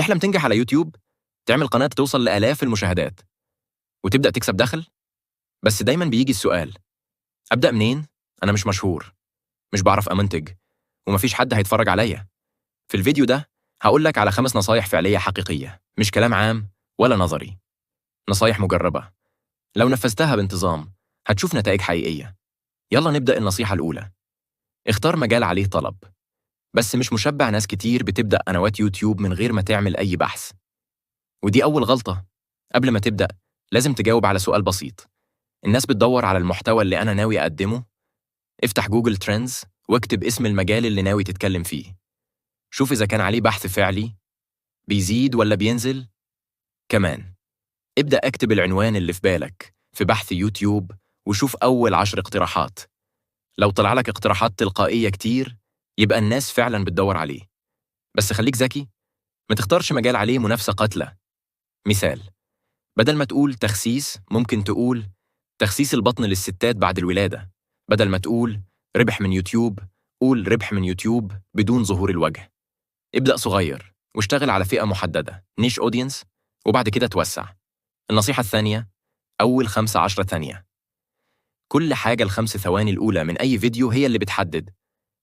بتحلم تنجح على يوتيوب؟ تعمل قناة توصل لآلاف المشاهدات وتبدأ تكسب دخل؟ بس دايما بيجي السؤال: أبدأ منين؟ أنا مش مشهور، مش بعرف أمنتج، ومفيش حد هيتفرج عليا. في الفيديو ده هقولك على 5 نصايح فعلية حقيقية، مش كلام عام ولا نظري. نصايح مجربة، لو نفذتها بانتظام هتشوف نتائج حقيقية. يلا نبدأ. النصيحة الأولى: اختار مجال عليه طلب. بس مش مشبع ناس كتير بتبدأ قنوات يوتيوب من غير ما تعمل أي بحث، ودي أول غلطة. قبل ما تبدأ لازم تجاوب على سؤال بسيط: الناس بتدور على المحتوى اللي أنا ناوي أقدمه؟ افتح جوجل ترندز واكتب اسم المجال اللي ناوي تتكلم فيه. شوف إذا كان عليه بحث فعلي، بيزيد ولا بينزل. كمان ابدأ اكتب العنوان اللي في بالك في بحث يوتيوب وشوف أول 10 اقتراحات. لو طلع لك اقتراحات تلقائية كتير يبقى الناس فعلا بتدور عليه. بس خليك ذكي، ما تختارش مجال عليه منافسة قاتلة. مثال: بدل ما تقول تخسيس ممكن تقول تخسيس البطن للستات بعد الولادة. بدل ما تقول ربح من يوتيوب قول ربح من يوتيوب بدون ظهور الوجه. ابدأ صغير واشتغل على فئة محددة، نيش أودينس، وبعد كده توسع. النصيحة الثانية: أول 15 ثانية. كل حاجة ال5 ثواني الأولى من أي فيديو هي اللي بتحدد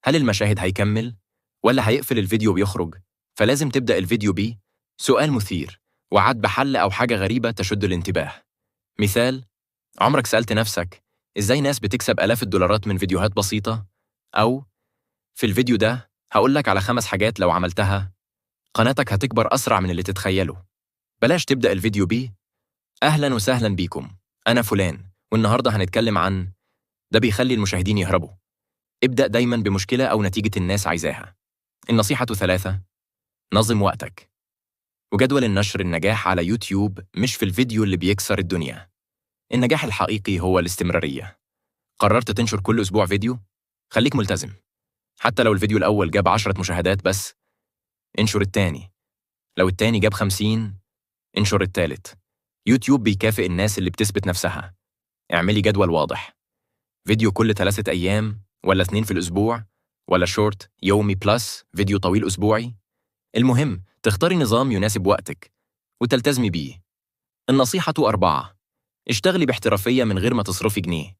هل المشاهد هيكمل ولا هيقفل الفيديو ويخرج. فلازم تبدأ الفيديو بيه سؤال مثير وعد بحل أو حاجة غريبة تشد الانتباه. مثال: عمرك سألت نفسك إزاي ناس بتكسب آلاف الدولارات من فيديوهات بسيطة؟ أو في الفيديو ده هقولك على 5 حاجات لو عملتها قناتك هتكبر أسرع من اللي تتخيله. بلاش تبدأ الفيديو بيه أهلاً وسهلاً بيكم، أنا فلان والنهاردة هنتكلم عن ده بيخلي المشاهدين يهربوا. ابدأ دايماً بمشكلة أو نتيجة الناس عايزاها. النصيحة 3: نظم وقتك. وجدول النشر النجاح على يوتيوب مش في الفيديو اللي بيكسر الدنيا. النجاح الحقيقي هو الاستمرارية. قررت تنشر كل أسبوع فيديو؟ خليك ملتزم. حتى لو الفيديو الأول جاب 10 مشاهدات بس، انشر التاني. لو التاني جاب 50، انشر التالت. يوتيوب بيكافئ الناس اللي بتثبت نفسها. اعملي جدول واضح: فيديو كل 3 أيام ولا 2 في الأسبوع ولا شورت يومي بلس فيديو طويل أسبوعي. المهم تختاري نظام يناسب وقتك وتلتزمي بيه. النصيحة 4: اشتغلي باحترافية من غير ما تصرفي جنيه.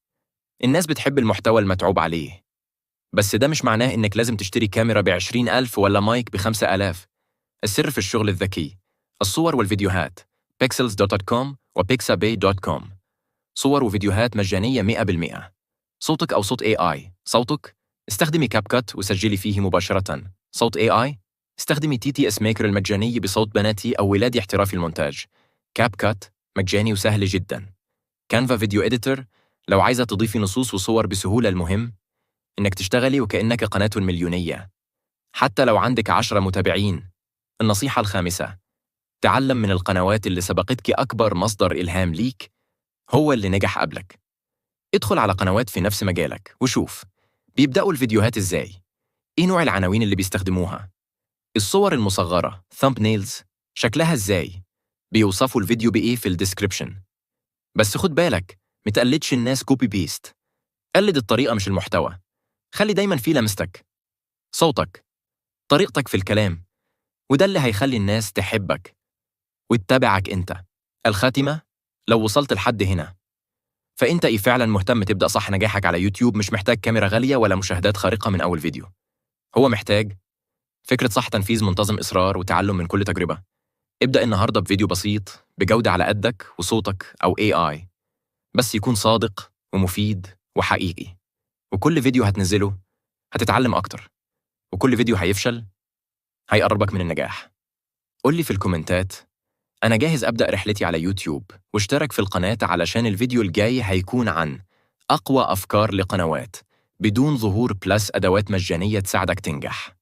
الناس بتحب المحتوى المتعوب عليه، بس ده مش معناه إنك لازم تشتري كاميرا ب20,000 ولا مايك ب5,000. السر في الشغل الذكي: الصور والفيديوهات. pixels.com و pixabay.com. صور وفيديوهات مجانية 100%. صوتك أو صوت AI. صوتك؟ استخدمي كاب كات وسجلي فيه مباشرة. صوت AI؟ استخدمي TTS ميكر المجاني بصوت بناتي أو ولادي احترافي المونتاج. كاب كات مجاني وسهل جدا. كانفا فيديو إديتور لو عايزة تضيفي نصوص وصور بسهولة. المهم إنك تشتغلي وكأنك قناة مليونية حتى لو عندك 10 متابعين. النصيحة 5: تعلم من القنوات اللي سبقتك. أكبر مصدر إلهام ليك هو اللي نجح قبلك. ادخل على قنوات في نفس مجالك وشوف بيبدأوا الفيديوهات إزاي، إيه نوع العناوين اللي بيستخدموها، الصور المصغرة thumbnails شكلها إزاي، بيوصفوا الفيديو بإيه في الديسكريبشن. بس خد بالك متقلدش الناس كوبي بيست. قلد الطريقة مش المحتوى. خلي دايما في لمستك، صوتك، طريقتك في الكلام، وده اللي هيخلي الناس تحبك وتتابعك أنت. الخاتمة: لو وصلت لحد هنا فأنت فعلا مهتم تبدأ صح. نجاحك على يوتيوب مش محتاج كاميرا غالية ولا مشاهدات خارقة من أول فيديو. هو محتاج فكرة صح، تنفيذ منتظم، إصرار، وتعلم من كل تجربة. ابدأ النهاردة بفيديو بسيط بجودة على قدك وصوتك أو AI، بس يكون صادق ومفيد وحقيقي. وكل فيديو هتنزله هتتعلم أكتر، وكل فيديو هيفشل هيقربك من النجاح. قولي في الكومنتات أنا جاهز أبدأ رحلتي على يوتيوب، واشترك في القناة علشان الفيديو الجاي هيكون عن أقوى أفكار لقنوات بدون ظهور بلس أدوات مجانية تساعدك تنجح.